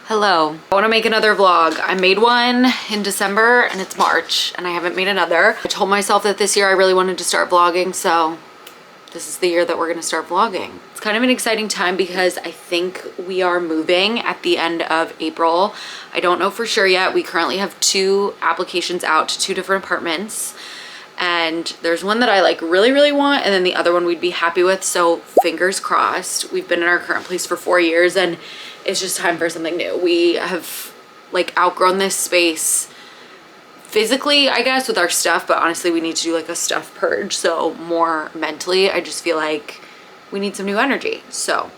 Hello. I want to make another vlog. I made one in December and it's March and I haven't made another. I told myself that this year I really wanted to start vlogging, so this is the year that we're going to start vlogging. It's kind of an exciting time because I think we are moving at the end of April. I don't know for sure yet. We currently have 2 applications out to 2 different apartments. And there's one that I like really want, and then the other one we'd be happy with, so fingers crossed. We've been in our current place for 4 years and it's just time for something new. We have like outgrown this space physically, I guess, with our stuff, but honestly we need to do like a stuff purge. So more mentally, I just feel like we need some new energy. So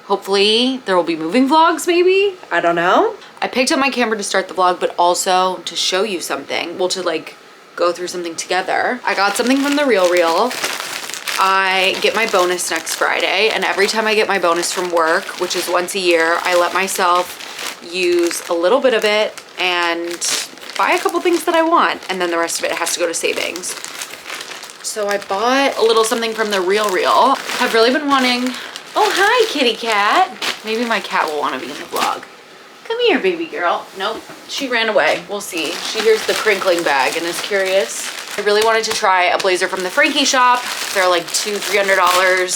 hopefully there will be moving vlogs, maybe, I don't know. I picked up my camera to start the vlog, but also to show you something, well, to like go through something together. I got something from the RealReal. I get my bonus next Friday, and every time I get my bonus from work, which is once a year, I let myself use a little bit of it and buy a couple things that I want, and then the rest of it has to go to savings. So I bought a little something from the RealReal. I've really been wanting, oh hi kitty cat. Maybe my cat will want to be in the vlog. Come here, baby girl. Nope, she ran away. We'll see. She hears the crinkling bag and is curious. I really wanted to try a blazer from the Frankie shop. They're like $200–300.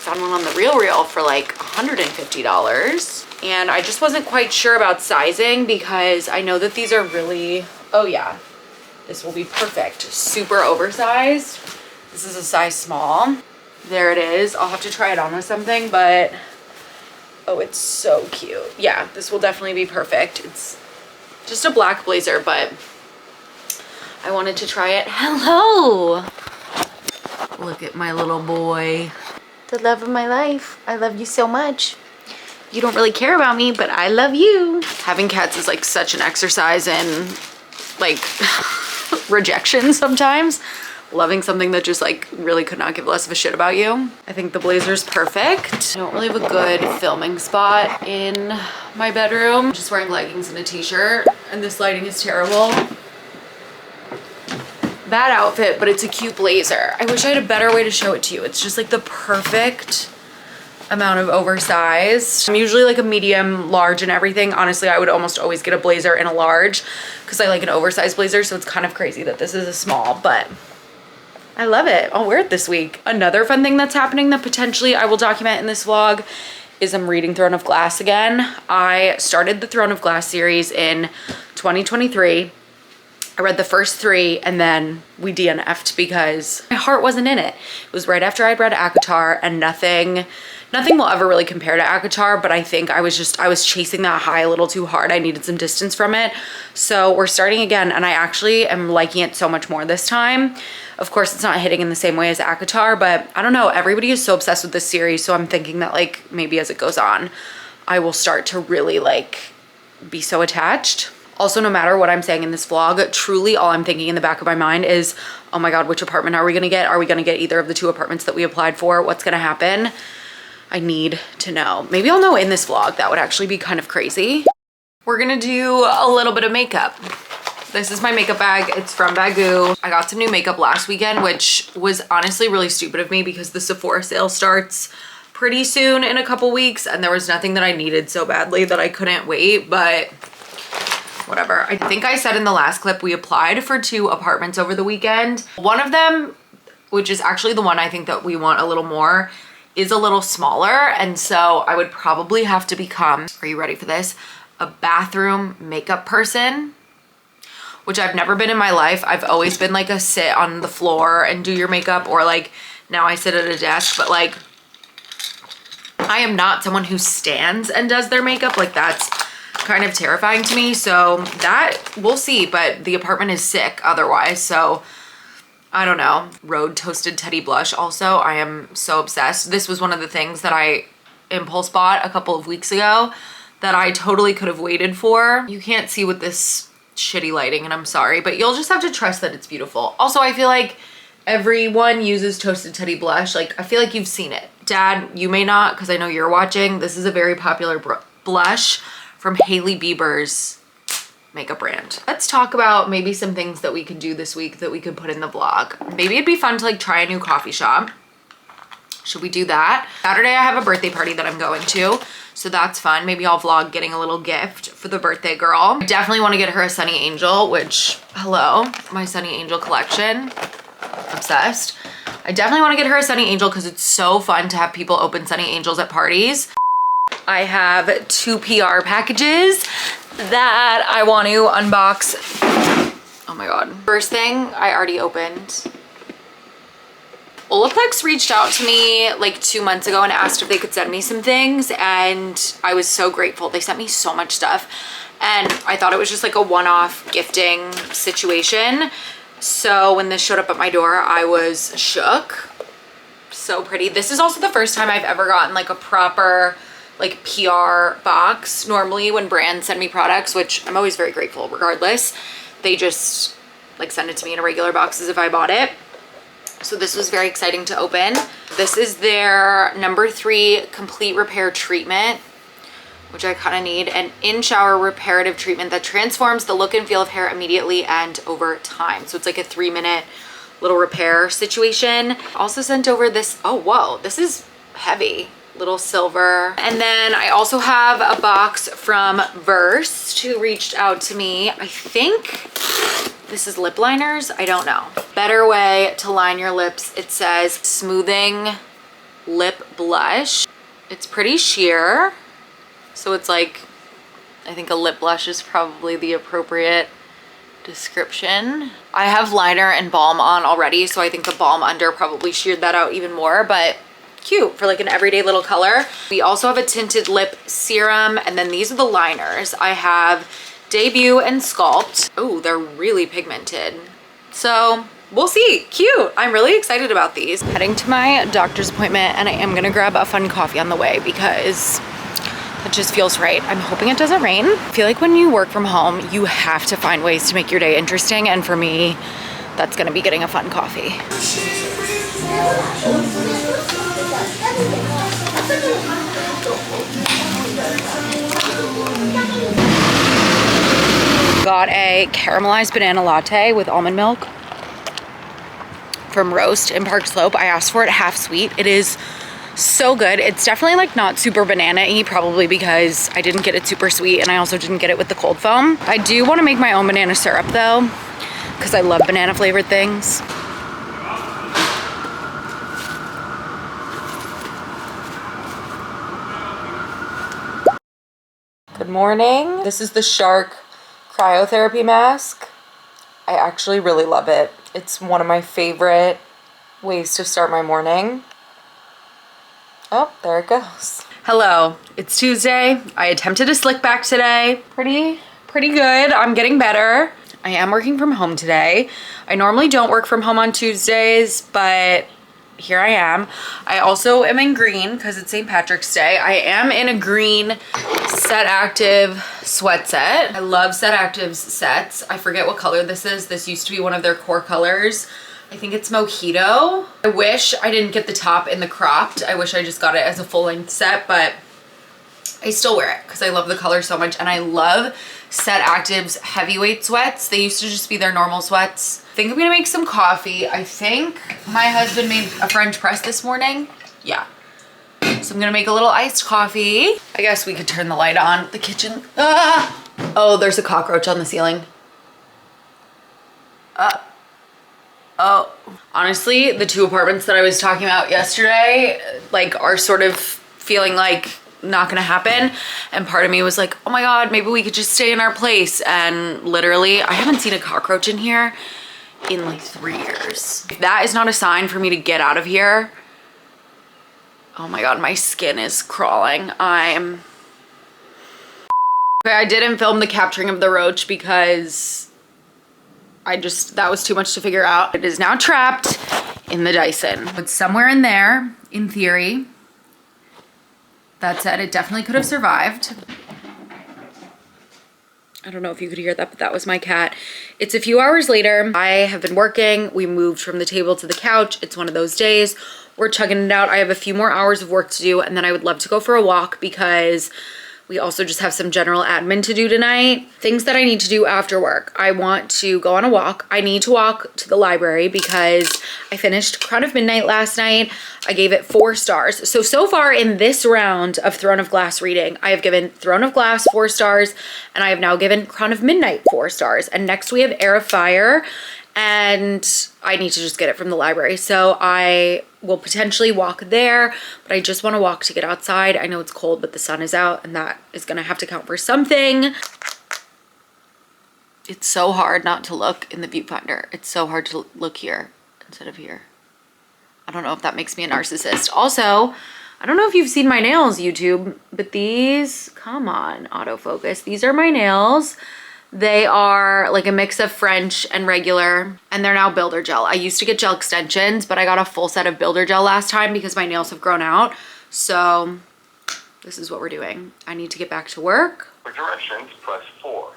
Found one on the RealReal for like $150. And I just wasn't quite sure about sizing because I know that these are really, oh yeah, this will be perfect. Super oversized. This is a size small. There it is. I'll have to try it on with something, but oh, it's so cute. Yeah, this will definitely be perfect. It's just a black blazer, but I wanted to try it. Hello! Look at my little boy. The love of my life. I love you so much. You don't really care about me, but I love you. Having cats is like such an exercise in like rejection sometimes. Loving something that just like really could not give less of a shit about you. I think the blazer's perfect. I don't really have a good filming spot in my bedroom. I'm just wearing leggings and a t-shirt, and this lighting is terrible. Bad outfit, but it's a cute blazer. I wish I had a better way to show it to you. It's just like the perfect amount of oversized. I'm usually like a medium, large and everything. Honestly, I would almost always get a blazer in a large because I like an oversized blazer, so it's kind of crazy that this is a small, but I love it. I'll wear it this week. Another fun thing that's happening that potentially I will document in this vlog is I'm reading Throne of Glass again. I started the Throne of Glass series in 2023. I read the first 3 and then we DNF'd because my heart wasn't in it. It was right after I'd read ACOTAR, and nothing will ever really compare to ACOTAR, but I think I was chasing that high a little too hard. I needed some distance from it. So we're starting again, and I actually am liking it so much more this time. Of course, it's not hitting in the same way as ACOTAR, but I don't know. Everybody is so obsessed with this series, so I'm thinking that like maybe as it goes on, I will start to really like be so attached. Also, no matter what I'm saying in this vlog, truly all I'm thinking in the back of my mind is, oh my God, which apartment are we gonna get? Are we gonna get either of the 2 apartments that we applied for? What's gonna happen? I need to know. Maybe I'll know in this vlog. That would actually be kind of crazy. We're gonna do a little bit of makeup. This is my makeup bag. It's from Bagoo. I got some new makeup last weekend, which was honestly really stupid of me because the Sephora sale starts pretty soon in a couple weeks, and there was nothing that I needed so badly that I couldn't wait, but whatever. I think I said in the last clip we applied for 2 apartments over the weekend. One of them, which is actually the one I think that we want a little more, is a little smaller, and so I would probably have to become, are you ready for this, a bathroom makeup person, which I've never been in my life. I've always been like a sit on the floor and do your makeup, or like now I sit at a desk, but like I am not someone who stands and does their makeup. Like that's kind of terrifying to me, so that we'll see, but the apartment is sick otherwise, so I don't know. Road Toasted Teddy Blush also, I am so obsessed. This was one of the things that I impulse bought a couple of weeks ago that I totally could have waited for. You can't see with this shitty lighting, and I'm sorry, but you'll just have to trust that it's beautiful. Also, I feel like everyone uses Toasted Teddy Blush. Like, I feel like you've seen it. Dad, you may not, because I know you're watching. This is a very popular blush from Hailey Bieber's makeup brand. Let's talk about maybe some things that we could do this week that we could put in the vlog. Maybe it'd be fun to like try a new coffee shop. Should we do that? Saturday I have a birthday party that I'm going to, so that's fun. Maybe I'll vlog getting a little gift for the birthday girl. I definitely want to get her a Sonny Angel, which, hello, my Sonny Angel collection. Obsessed. I definitely want to get her a Sonny Angel because it's so fun to have people open Sonny Angels at parties. I have 2 PR packages that I want to unbox. Oh my god. First thing I already opened. Olaplex reached out to me like 2 months ago and asked if they could send me some things, and I was so grateful. They sent me so much stuff, and I thought it was just like a one-off gifting situation. So when this showed up at my door, I was shook. So pretty. This is also the first time I've ever gotten like a proper like PR box. Normally when brands send me products, which I'm always very grateful regardless, they just like send it to me in a regular box as if I bought it. So this was very exciting to open. This is their number 3 complete repair treatment, which I kind of need. An in-shower reparative treatment that transforms the look and feel of hair immediately and over time. So it's like a 3-minute little repair situation. Also sent over this, oh whoa, this is heavy. Little silver. And then I also have a box from Versed, who reached out to me. I think this is lip liners. I don't know. Better way to line your lips. It says smoothing lip blush. It's pretty sheer. So it's like, I think a lip blush is probably the appropriate description. I have liner and balm on already, so I think the balm under probably sheared that out even more, but cute for like an everyday little color. We also have a tinted lip serum, and then these are the liners. I have Debut and Sculpt. Oh, they're really pigmented. So we'll see. Cute. I'm really excited about these. Heading to my doctor's appointment, and I am gonna grab a fun coffee on the way because it just feels right. I'm hoping it doesn't rain. I feel like when you work from home, you have to find ways to make your day interesting, and for me, that's gonna be getting a fun coffee. Got a caramelized banana latte with almond milk from Roast in Park Slope. I asked for it half sweet. It is so good. It's definitely like not super banana-y, probably because I didn't get it super sweet, and I also didn't get it with the cold foam. I do want to make my own banana syrup though, because I love banana flavored things. Good morning. This is the Shark cryotherapy mask. I actually really love it. It's one of my favorite ways to start my morning. Oh, there it goes. Hello, it's Tuesday. I attempted a slick back today. Pretty good. I'm getting better. I am working from home today. I normally don't work from home on Tuesdays, but here I am. I also am in green because it's St. Patrick's Day. I am in a green Set Active sweat set. I love Set Active's sets. I forget what color this is. This used to be one of their core colors. I think it's Mojito. I wish I didn't get the top in the cropped. I wish I just got it as a full length set, but I still wear it because I love the color so much, and I love Set Active's heavyweight sweats. They used to just be their normal sweats. I think I'm gonna make some coffee. I think my husband made a French press this morning. Yeah. So I'm gonna make a little iced coffee. I guess we could turn the light on. The kitchen. Ah! Oh, there's a cockroach on the ceiling. Oh. Honestly, the 2 apartments that I was talking about yesterday, like, are sort of feeling like not gonna happen, and part of me was like, oh my god, maybe we could just stay in our place. And literally, I haven't seen a cockroach in here in like 3 years. If that is not a sign for me to get out of here, oh my god, my skin is crawling. Okay, I didn't film the capturing of the roach because that was too much to figure out. It is now trapped in the Dyson. It's somewhere in there, in theory. That said, it definitely could have survived. I don't know if you could hear that, but that was my cat. It's a few hours later. I have been working. We moved from the table to the couch. It's one of those days. We're chugging it out. I have a few more hours of work to do, and then I would love to go for a walk because We also just have some general admin to do tonight. Things that I need to do after work. I want to go on a walk. I need to walk to the library because I finished Crown of Midnight last night. I gave it 4 stars. So far in this round of Throne of Glass reading, I have given Throne of Glass 4 stars, and I have now given Crown of Midnight 4 stars. And next we have Heir of Fire, and I need to just get it from the library. So I will potentially walk there, but I just want to walk to get outside. I know it's cold, but the sun is out, and that is going to have to count for something. It's so hard not to look in the viewfinder. It's so hard to look here instead of here. I don't know if that makes me a narcissist. Also, I don't know if you've seen my nails, YouTube, but these, come on, autofocus. These are my nails. They are like a mix of French and regular, and they're now builder gel. I used to get gel extensions, but I got a full set of builder gel last time because my nails have grown out. So this is what we're doing. I need to get back to work. For directions, press 4.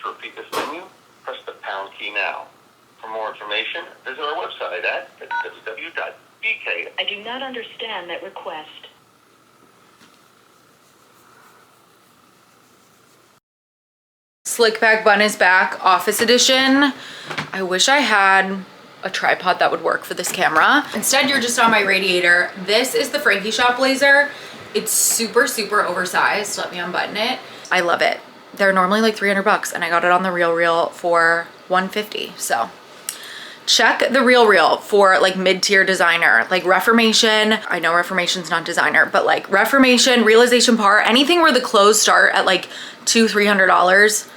To repeat this menu, press the pound key now. For more information, visit our website at www.bk. I do not understand that request. Slick back bun is back, office edition. I wish I had a tripod that would work for this camera. Instead, you're just on my radiator. This is the Frankie Shop blazer. It's super, super oversized. Let me unbutton it. I love it. They're normally like 300 bucks, and I got it on the RealReal for 150. So check the RealReal for like mid-tier designer, like Reformation. I know Reformation's not designer, but like Reformation, Realization Par, anything where the clothes start at like $200-300.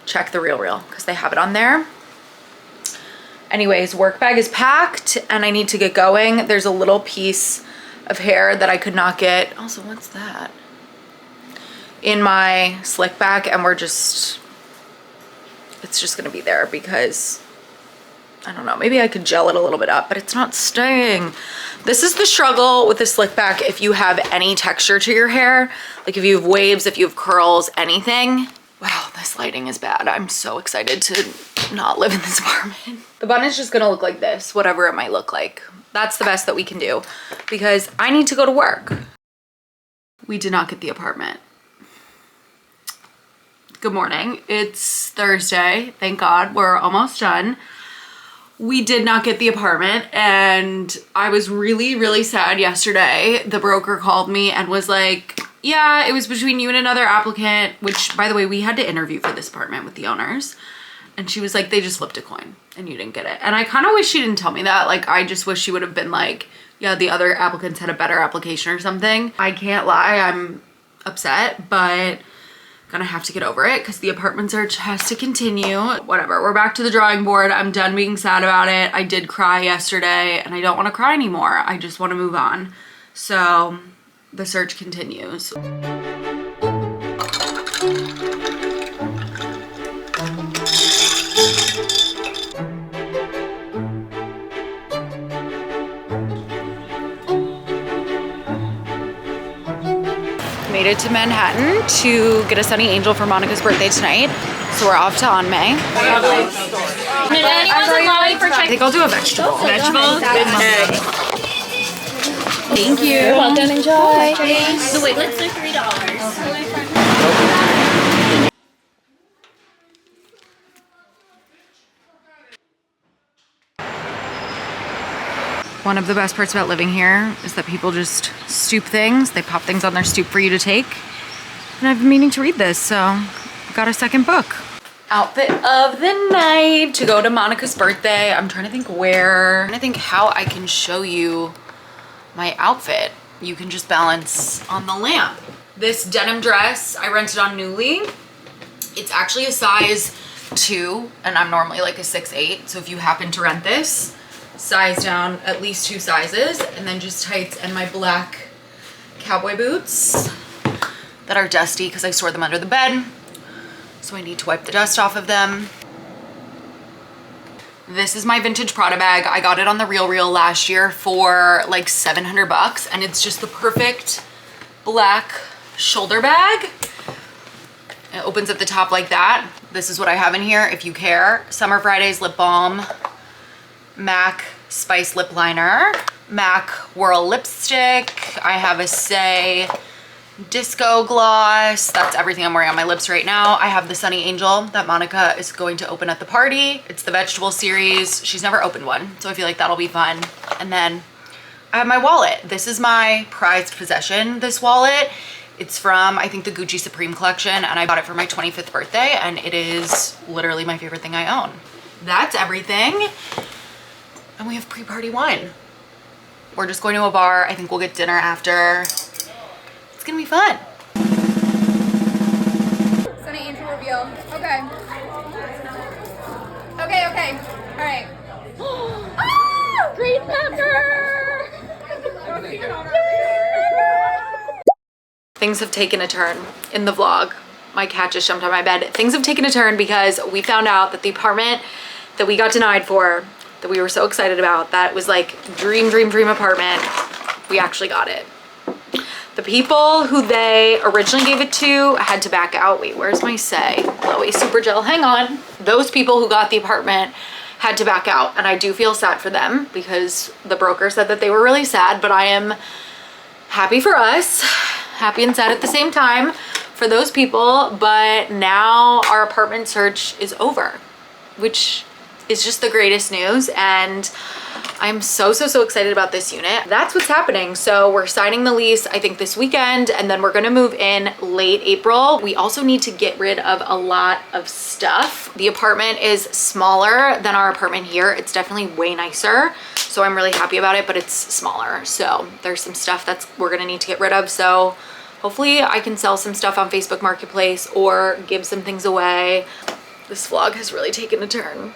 Check the RealReal because they have it on there. Anyways, work bag is packed and I need to get going. There's a little piece of hair that I could not get. Also, what's that? In my slick back, and it's just gonna be there because I don't know, maybe I could gel it a little bit up, but it's not staying. This is the struggle with the slick back if you have any texture to your hair. Like if you have waves, if you have curls, anything. Wow, this lighting is bad. I'm so excited to not live in this apartment. The bun is just gonna look like this, whatever it might look like. That's the best that we can do because I need to go to work. We did not get the apartment. Good morning. It's Thursday. Thank God we're almost done. We did not get the apartment and I was really, really sad yesterday. The broker called me and was like, yeah, it was between you and another applicant, which by the way, we had to interview for this apartment with the owners. And she was like, they just flipped a coin and you didn't get it. And I kind of wish she didn't tell me that. Like, I just wish she would have been like, yeah, the other applicants had a better application or something. I can't lie, I'm upset, but gonna have to get over it because the apartment search has to continue. Whatever, we're back to the drawing board. I'm done being sad about it. I did cry yesterday and I don't want to cry anymore. I just want to move on. So the search continues. Made it to Manhattan to get a Sunny Angel for Monica's birthday tonight. So we're off to On May. I think I'll do a vegetable. Vegetables? Thank you. You're welcome. Enjoy. The wait lists are $3. One of the best parts about living here is that people just stoop things. They pop things on their stoop for you to take. And I've been meaning to read this, so I got a second book. Outfit of the night to go to Monica's birthday. I'm trying to think where. I'm trying to think how I can show you my outfit. You can just balance on the lamp. This denim dress I rented on Nuuly. It's actually a size 2 and I'm normally like a 6'8". So if you happen to rent this, size down at least 2 sizes, and then just tights and my black cowboy boots that are dusty because I store them under the bed. So I need to wipe the dust off of them. This is my vintage Prada bag. I got it on the RealReal last year for like 700 bucks, and it's just the perfect black shoulder bag. It opens at the top like that. This is what I have in here if you care. Summer Fridays lip balm, MAC Spice lip liner, MAC Whirl lipstick. I have a Say disco gloss. That's everything I'm wearing on my lips right now. I have the Sunny Angel that Monica is going to open at the party. It's the vegetable series. She's never opened one, so I feel like that'll be fun. And then I have my wallet. This is my prized possession, this wallet. It's from, I think, the Gucci Supreme collection, and I bought it for my 25th birthday, and it is literally my favorite thing I own. That's everything. And we have pre-party wine. We're just going to a bar. I think we'll get dinner after. It's gonna be fun. Sunny Angel reveal. Okay. Okay. All right. Oh! Green pepper! Things have taken a turn in the vlog. My cat just jumped on my bed. Things have taken a turn because we found out that the apartment that we got denied for, that we were so excited about, that was like dream apartment, we actually got it. The people who they originally gave it to had to back out. Wait, where's my say? Glowy Super Gel, hang on. Those people who got the apartment had to back out, and I do feel sad for them because the broker said that they were really sad, but I am happy for us, happy and sad at the same time for those people. But now our apartment search is over, which is just the greatest news, and I'm so excited about this unit. That's what's happening. So we're signing the lease, I think, this weekend, and then we're gonna move in late April. We also need to get rid of a lot of stuff. The apartment is smaller than our apartment here. It's definitely way nicer, so I'm really happy about it, but it's smaller. So there's some stuff we're gonna need to get rid of. So hopefully I can sell some stuff on Facebook Marketplace or give some things away. This vlog has really taken a turn.